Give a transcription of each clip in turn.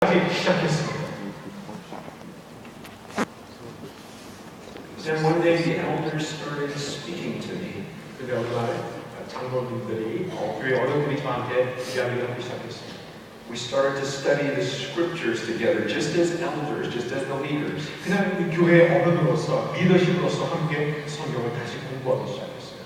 시작했습니다. And one day the elders started speaking to me. 근데 어느 날 장로님들이 교회 어른들이 저한테 이야기를 하기 시작했습니다. We started to study the scriptures together, just as elders, just as the leaders. 그냥 이 교회 어른으로서 리더십으로서 함께 성경을 다시 공부하기 시작했어요.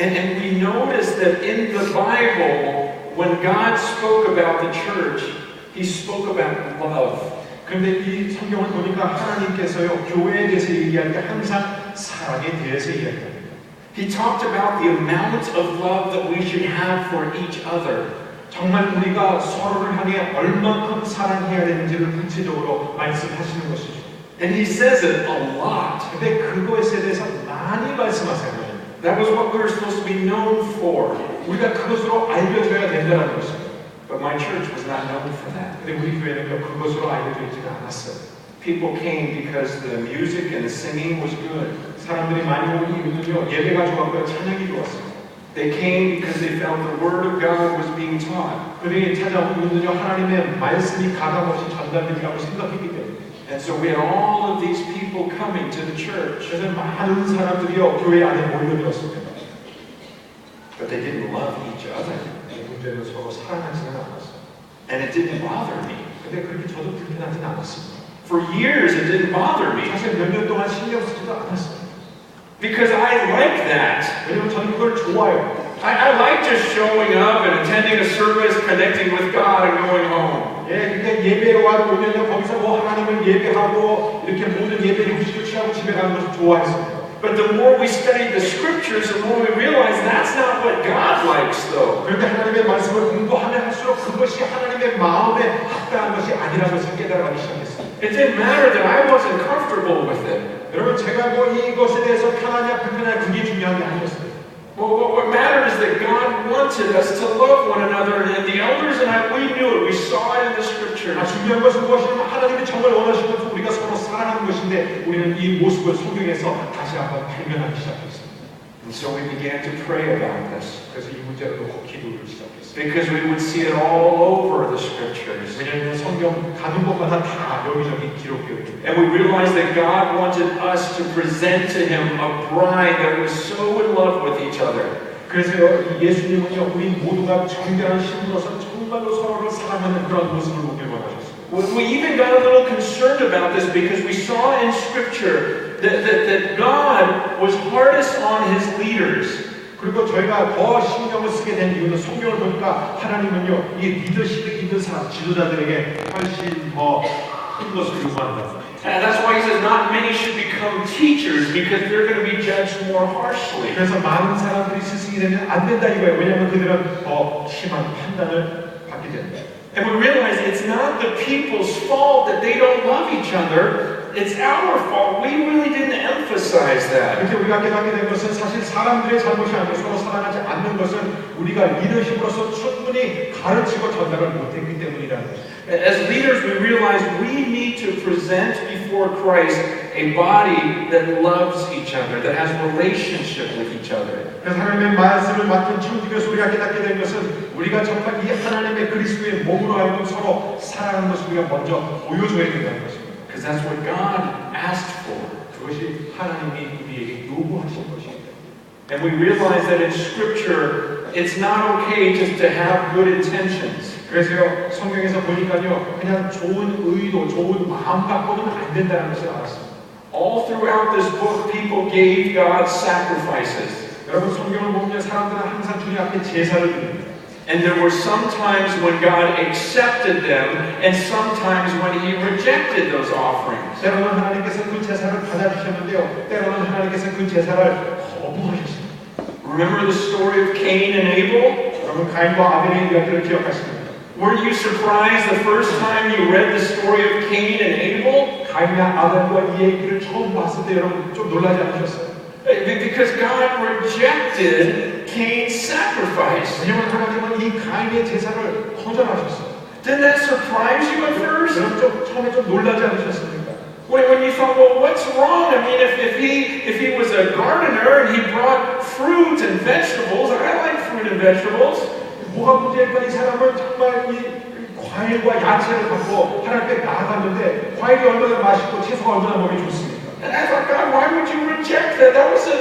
And we noticed that in the Bible, when God spoke about the church, He spoke about love. 그런데 이 성경을 보니까 하나님께서요 교회에 대해서 얘기할 때 항상 사랑에 대해서 이야기합니다. He talked about the amount of love that we should have for each other. 정말 우리가 서로를 향해 얼만큼 사랑해야 되는지를 구체적으로 말씀하시는 것이죠. And He says it a lot. 근데 그것에 대해서 많이 말씀하세요. That was what we were supposed to be known for. 우리가 그것으로 알려줘야 된다는 것입니다. But my church was not known for that. 근데 우리 교회는 그것으로 알려져 있지가 않았어요. People came because the music and the singing was good. 사람들이 많이 오기 이유는요 예배가 좋았고요 찬양이 좋았어요. They came because they felt the Word of God was being taught. 그들이 찾아온 이유는요 하나님의 말씀이 가감없이 전달되리라고 생각했기 때문에. And so we had all of these people coming to the church. 그래서 많은 사람들이요 교회 안에 몰려들었습니다. But they didn't love each other. 문제는 서로 사랑하지는 않았어요. And it didn't bother me. 근데 그렇게 저도 불편하지는 않았습니다. For years it didn't bother me. 사실 몇 년 동안 신경 쓰지도 않았어요. Because I like that. 왜냐면 저는 그걸 좋아해요. I like just showing up and attending a service, connecting with God and going home. 예, 그러니까 예배에 오면요 거기서 뭐 하나님을 예배하고 이렇게 모든 예배를 휴식을 취하고 집에 가는 것을 좋아했습니다. But the more we study the scriptures, the more we realize that's not what God likes, though. 그런데 하나님의 말씀을 공부하면 할수록 그것이 하나님의 마음에 합당한 것이 아니라는 것을 깨달아가기 시작했어요. It didn't matter that I wasn't comfortable with it. 여러분 제가 뭐 이것에 대해서 편하냐 불편하냐 그게 중요한 게 아니었어요. Well, what mattered is that God wanted us to love one another, and the elders and I, we knew it. We saw it in the scriptures. 중요한 것은 무엇이냐면 하나님이 정말 원하시는 것은 우리가 서로 사랑하는 것인데 우리는 이 모습을 성경에서 다시 한번 발견하기 시작했습니다. And so we began to pray about this. 그래서 이 문제를 놓고 기도를 시작했습니다. Because we would see it all over the scriptures. 왜냐하면 성경 가는 곳마다 다 여기저기 기록되어 있습니다. And we realized that God wanted us to present to Him a bride that was so in love with each other. 그래서 예수님은요 우리 모두가 정결한 신부로서 정말로 서로를 사랑하는 그런 모습을 보길 원하셨습니다. We even got a little concerned about this because we saw in Scripture that God was hardest on His leaders. 그리고 저희가 더 신경을 쓰게 된 이유는 성경을 보니까 하나님은요 이 리더십이 있는 사람, 지도자들에게 훨씬 더 큰 것을 요구한다. And that's why He says not many should become teachers because they're going to be judged more harshly. 그래서 많은 사람들이 스승이 되면 안 된다 이거예요. 왜냐하면 그들은 더 심한 판단을 받게 된다. And we realize it's not the people's fault that they don't love each other. It's our fault. We really didn't emphasize that. 이렇게 우리가 깨닫게 된 것은 사실 사람들의 잘못이 아니고 서로 사랑하지 않는 것은 우리가 리더십으로서 충분히 가르치고 전달을 못했기 때문이라는 것입니다. As leaders, we realize we need to present before Christ a body that loves each other, that has relationship with each other. 그래서 하나님의 말씀을 맡은 청지교에서 우리가 깨닫게 된 것은 우리가 정말 이 하나님의 그리스도의 몸으로 하여금 서로 사랑하는 것을 우리가 먼저 보여줘야 된다는 것입니다. Because that's what God asked for. 그것이 하나님이 우리에게 요구하신 것입니다. And we realize that in Scripture, it's not okay just to have good intentions. 그래서요 성경에서 보니까요 그냥 좋은 의도, 좋은 마음 갖고는 안 된다는 것을 알았습니다. All throughout this book, people gave God sacrifices. 여러분 성경을 보면 사람들은 항상 주님 앞에 제사를 드립니다. And there were some times when God accepted them, and sometimes when He rejected those offerings. 때로는 하나님께서 그 제사를 받아주셨는데요, 때로는 하나님께서 그 제사를 거부하셨습니다. Remember the story of Cain and Abel? 여러분 가인과 아벨의 이야기를 기억하십니까? Weren't you surprised the first time you read the story of Cain and Abel? 가인과 아벨과 이 얘기를 처음 봤을 때 여러분 좀 놀라지 않으셨어요? Because God rejected Cain's sacrifice. 왜냐하면 하나님은 이 가인의 제사를 거절하셨어요. Didn't that surprise you at first? 여러분 좀 처음에 좀 놀라지 않으셨습니까? When you thought, well, what's wrong? I mean, if he was a gardener and he brought fruit and vegetables, I like fruit and vegetables. 뭐가 문제일까? 이 사람은 정말 이 과일과 야채를 갖고 하나님께 나아갔는데 과일이 얼마나 맛있고 채소가 얼마나 먹기 좋습니까? And I thought, God, why would you reject that? That was a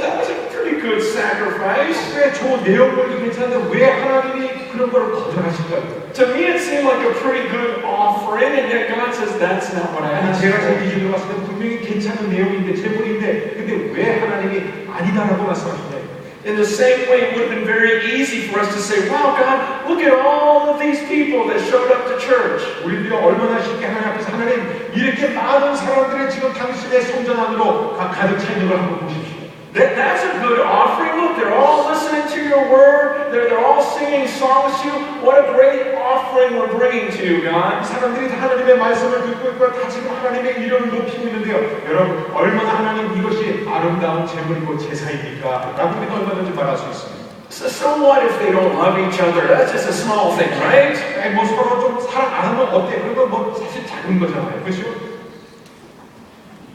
pretty good sacrifice. 왜 좋은 내용물도 괜찮은데 왜 하나님이 그런 걸 거절하실까요? To me, it seemed like a pretty good offering, and yet God says that's not what I 아니 asked 제가 제 for. 기준으로 봤을 때 분명히 괜찮은 내용인데 제물인데 근데 왜 하나님이 아니다라고 말씀하시나요? In the same way, it would have been very easy for us to say, wow, God, look at all of these people that showed up to church. 우리들이 얼마나 쉽게 하나님 앞에서 하나님 이렇게 많은 사람들이 지금 당신의 성전 안으로 가득 차 있는 걸 한번 보십시오. That's a good offering. Look, they're all listening to your word. They're all singing songs to you. What a great offering we're bringing to you, God. 사람들이 다 하나님의 말씀을 듣고 있고 다 지금 하나님의 이름을 높이고 있는데요. 여러분 얼마나 하나님 이것이 아름다운 제물이고 제사입니까? 라고 우리가 얼마든지 말할 수 있습니다. So what if they don't love each other? That's just a small thing, right? 뭐 서로 좀 사랑 안 하면 어때? 그건 뭐 사실 작은 거잖아요. 그렇죠?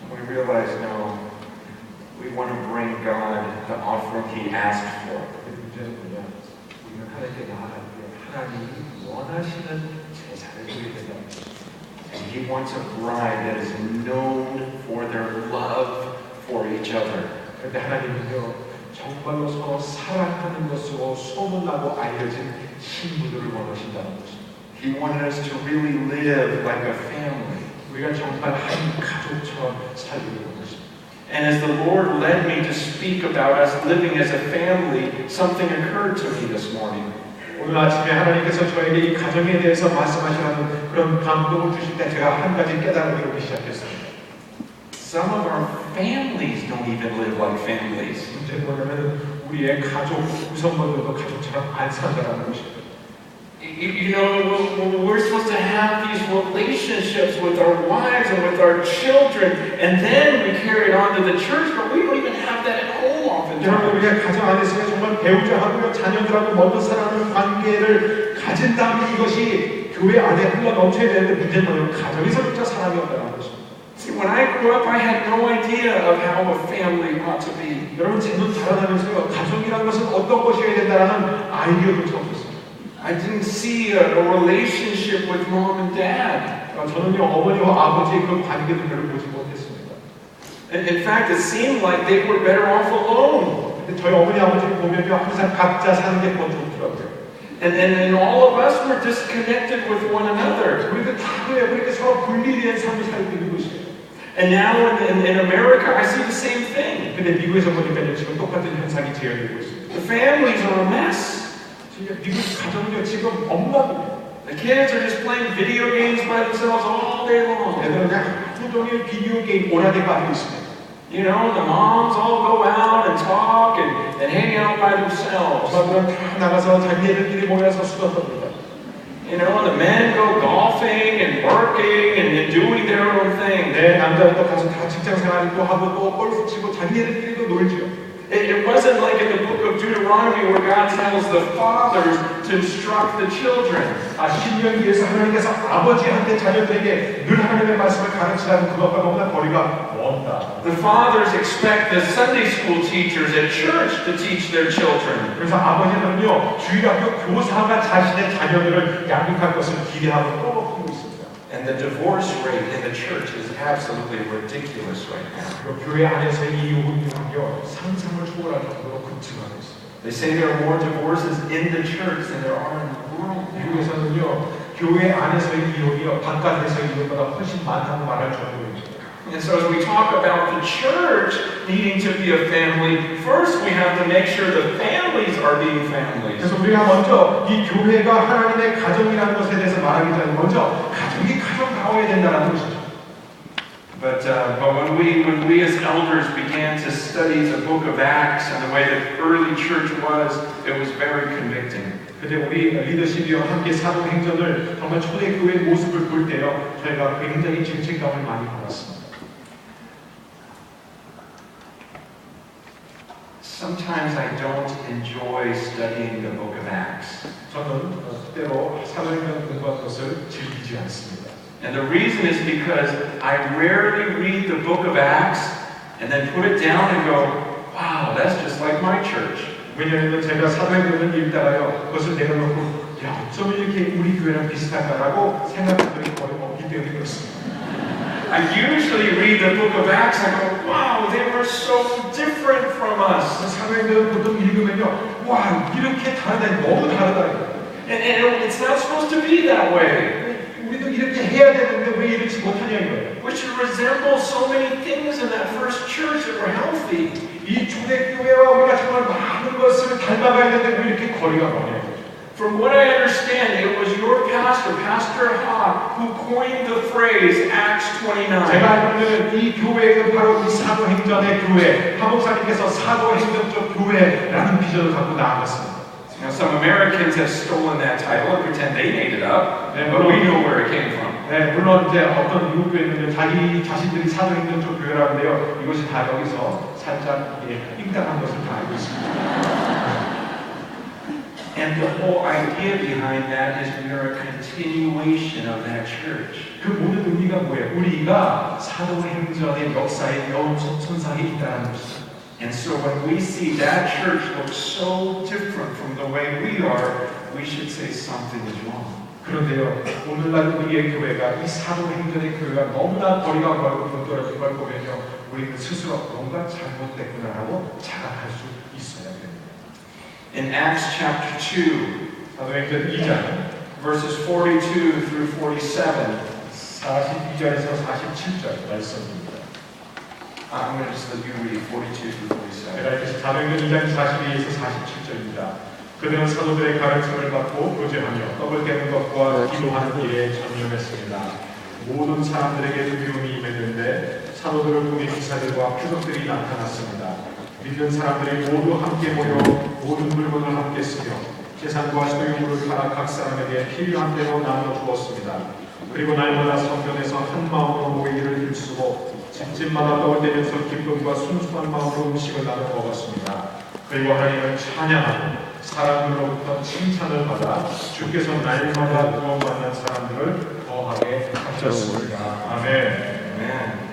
We realize now we want to bring God the offering He asked for. 문제는 뭐냐? 우리는 하나님께 나아갈 때 하나님이 원하시는 제사를 드려야 된다. And He wants a bride that is known for their love for each other. 그런데 하나님은요 정말로 서로 사랑하는 것으로 소문나고 알려진 신부들을 원하신다는 것입니다. He wanted us to really live like a family. 우리가 정말 한 가족처럼 살기를 원하십니다. And as the Lord led me to speak about us living as a family, something occurred to me this morning. 오늘 아침에 하나님께서 저에게 이 가정에 대해서 말씀하시라는 그런 감동을 주실 때 제가 한 가지 깨달음을 얻기 시작했습니다. Some of our families don't even live like families. 문제는 뭐냐면 우리의 가족 구성원들도 가족처럼 안 산다는 것입니다. You know, we're supposed to have these relationships with our wives and with our children, and then we carry it on to the church, but we don't even have that at home 여러분 oftentimes. 우리가 가정 안에서 정말 배우자하고요 자녀들하고 먼저 사랑하는 관계를 가진 다음에 이것이 교회 안에 흘러 넘쳐야 되는데 문제는 뭐냐면 가정에서부터 사랑이 없다는 것입니다. See, when I grew up, I had no idea of how a family ought to be. 여러분 제눈 자라나면서요 가족이라는 것은 어떤 것이어야 된다라는 아이디어도 없었어요. I didn't see a relationship with mom and dad. 저는요 어머니와 아버지의 그 관계도 별로 보지 못했습니다. In fact, it seemed like they were better off alone. 근데 저희 어머니 아버지를 보면요 항상 각자 사는 게 더 좋더라고요. And all of us were disconnected with one another. 우리도 다 그래요. 그렇게 서로 분리된 삶을 살고 있는 것이에요. And now in America, I see the same thing. 근데 미국에서 보니까요 지금 똑같은 현상이 재현되고 있습니다. The families are a mess. 미국 가정은요 지금 엉망입니다. The kids are just playing video games by themselves all day long. 애들은 그냥 하루 종일 비디오 게임 오락에 빠져 있습니다. You know, the moms all go out and talk and hang out by themselves. 엄마들은 다 나가서 자기네들끼리 모여서 수다 떱니다. You know, the men go golfing and working and doing their own thing. 네, 남자들도 가서 다 직장 생활도 하고 또 골프 치고 자기네들끼리도 놀죠. It wasn't like in the book of Deuteronomy where God tells the fathers to instruct the children. 신명기 위해서 하나님께서 아버지한테 자녀들에게 늘 하나님의 말씀을 가르치라는 그것과 너무나 거리가 먼다. The fathers expect the Sunday school teachers at church to teach their children. 그래서 아버지는요 주일학교 교사가 자신의 자녀들을 양육할 것을 기대하고 떠먹고 있습니다. And the divorce rate in the church is absolutely ridiculous right now. 교회 안에서의 이 요구는요 상상을 초월할 정도로 급증하고 있습니다. They say there are more divorces in the church than there are in the world. 미국에서는요 교회 안에서의 이혼이요 바깥에서의 이혼보다 훨씬 많다고 말할 정도입니다. And so as we talk about the church needing to be a family, first we have to make sure the families are being families. 그래서 우리가 먼저 이 교회가 하나님의 가정이라는 것에 대해서 말하기 전에 먼저 가정이 가정다워야 된다는 것이죠. But when we as elders began to study the book of Acts and the way the early church was, it was very convicting. 근데 우리 리더십이요 함께 사도행전을 정말 초대교회의 모습을 볼 때요 저희가 굉장히 죄책감을 많이 받았습니다. Sometimes I don't enjoy studying the book of Acts. 저는 때로 사도행전 공부하는 것을 즐기지 않습니다. And the reason is because I rarely read the book of Acts and then put it down and go, wow, that's just like my church. 왜냐하면 제가 사도행전을 읽다가요 그것을 내려놓고 야, 어쩜 이렇게 우리 교회랑 비슷한가라고 생각한 적이 거의 없기 때문에 그렇습니다. I usually read the book of Acts and I go, wow, they were so different from us. 사도행전 보통 읽으면요, 와, 이렇게 다르다, 너무 다르다. And it's not supposed to be that way. 우리도 이렇게 해야 되는데 왜 이렇지 못하냐 이거예요. We should resemble so many things in that first church that were healthy. 이 초대교회와 우리가 정말 많은 것을 닮아가야 되는데 왜 이렇게 거리가 머냐. From what I understand, it was your pastor, Pastor Ha, who coined the phrase Acts 29. 제가 알기로는 이 교회는 바로 이 사도행전의 교회, 하 목사님께서 사도행전 쪽 교회라는 비전을 갖고 나아갔습니다. Now, some Americans have stolen that title and pretend they made it up, but we know where it came from. 네, 물론 이제 어떤 미국 교회는 자기 자신들이 사도행전 쪽 교회라는데요, 이것이 다 여기서 살짝 삥땅한 것을 다 알고 있습니다. And the whole idea behind that is we are a continuation of that church. 그 모든 의미가 뭐예요? 우리가 사도행전의 역사의 연속선상에 있다는 것이죠. And so when we see that church look so different from the way we are, we should say something is wrong. 그런데요, 오늘날 우리의 교회가 이 사도행전의 교회가 너무나 거리가 멀고 떨어진 걸 보면요, 우리는 스스로 뭔가 잘못됐구나라고 자각할 수 있어야 됩니다. In Acts chapter 2, 사도행전 2장 verses 42 through 47, 42절에서 47절 말씀입니다. I'm going to just let you read 42 through 47. 제가 이렇게 사도행전 2장 42에서 47절입니다. 그들은 사도들의 가르침을 받고 교제하며 떡을 깨는 것과 기도하는 일에 전념했습니다. 모든 사람들에게 두려움이 임했는데 사도들을 통해 기사들과 표적들이 나타났습니다. 믿는 사람들이 모두 함께 모여 모든 물건을 함께 쓰며 재산과 소유물을 팔아 각 사람에게 필요한 대로 나누어 주었습니다. 그리고 날마다 성전에서 한 마음으로 모이기를 힘쓰고 집집마다 떡을 떼면서 기쁨과 순수한 마음으로 음식을 나눠 먹었습니다. 그리고 하나님을 찬양하고 사람들로부터 칭찬을 받아 주께서 날마다 구원 받는 사람들을 더하게 하셨습니다. 아멘. Amen.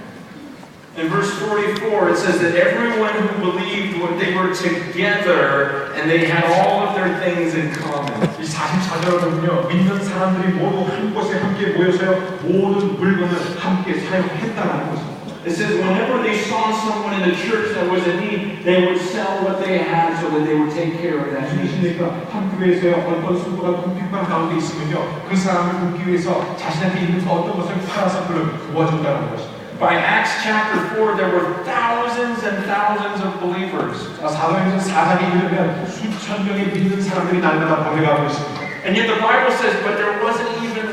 In verse 44, it says that everyone who believed what they were together and they had all of their things in common. 이 44절은요, 믿는 사람들이 모두 한 곳에 함께 모여서요, 모든 물건을 함께 사용했다는 것입니다. It says whenever they saw someone in the church that was in need, they would sell what they had so that they would take care of that need. 무엇이니까 한 교회에서요, 어떤 순부가 궁핍한 가운데 있으면요, 그 사람을 돕기 위해서 자신한테 있는 어떤 것을 팔아서 그를 도와준다는 것입니다. By Acts chapter 4, there were thousands and thousands of believers. 사도행전 4장에 이르면 수천 명의 믿는 사람들이 날마다 보내가고 있습니다. And yet the Bible says, but there wasn't even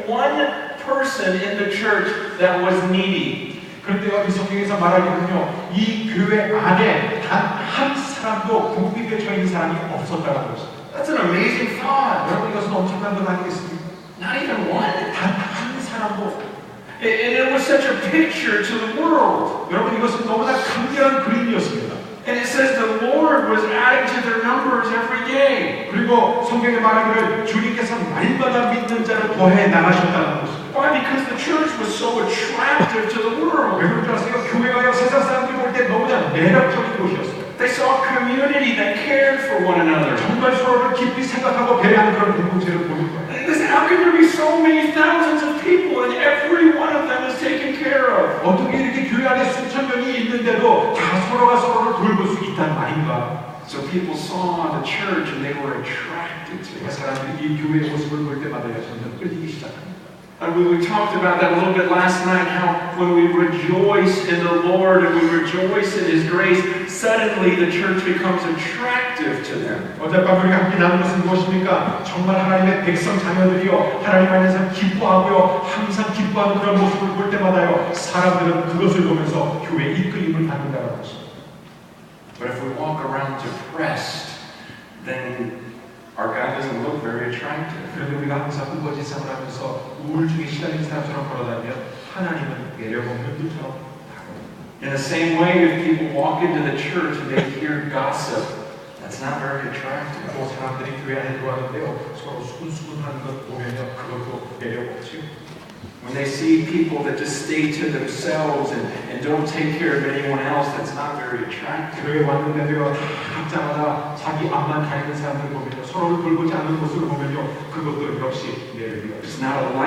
one person in the church that was needy. 그런데 이 성경에서 말하기는요, 이 교회 안에 단 한 사람도 궁핍에 처해 있는 사람이 없었다는 것입니다. That's an amazing thought. 여러분, 이것은 엄청난 것 아니겠습니까? Not even one. 단 한 사람도. And it was such a picture to the world. 여러분, 이것은 너무나 강렬한 그림이었습니다. And it says the Lord was adding to their numbers every day. 그리고 성경에 말하기를 주님께서 날마다 믿는 자를 더해 나가셨다는 것입니다. Why? Because the church was so attractive to the world. 왜 그런지 아세요? 교회가요, 세상 사람들이 볼 때 너무나 매력적인 곳이었어요. They saw a community that cared for one another. 정말 서로를 깊이 생각하고 배려하는 그런 공동체를 보는 거예요. How can there be so many thousands of people and every one of them is taken care of? 어떻게 이렇게 교회 안에 수천 명이 있는데도 다 서로가 서로를 돌볼 수 있단 말인가? So people saw the church and they were attracted to it. 사람들이 이 교회의 모습을 볼 때마다 점점 끌리기 시작합니다. And we talked about that a little bit last night, how when we rejoice in the Lord and we rejoice in His grace, suddenly the church becomes attractive to them. 어젯밤 우리가 함께 나눈 것은 무엇입니까? 정말 하나님의 백성 자녀들이요, 하나님 안에서 기뻐하고요, 항상 기뻐하는 그런 모습을 볼 때마다요, 사람들은 그것을 보면서 교회의 이끌림을 받는다는 것입니다. But if we walk around depressed, then our God doesn't look very attractive. 그런데 우리가 항상 우거지상을 하면서 우울증에 시달린 사람처럼 걸어다니면 하나님은 매력 없는 분처럼 다가옵니다. In the same way, if people walk into the church and they hear gossip, that's not very attractive. 또 사람들이 교회 안에 들어왔는데요, 서로 수근수근하는 것 보면요, 그것도 매력 없지요. When they see people that just stay to themselves and don't take care of anyone else, that's not very attractive. 교회 왔는데도요, 다 각자마다 자기 앞만 가리는 사람들 보면요, 서로를 돌보지 않는 모습을 보면요, 그것도 역시 내를 위하여 It's not a life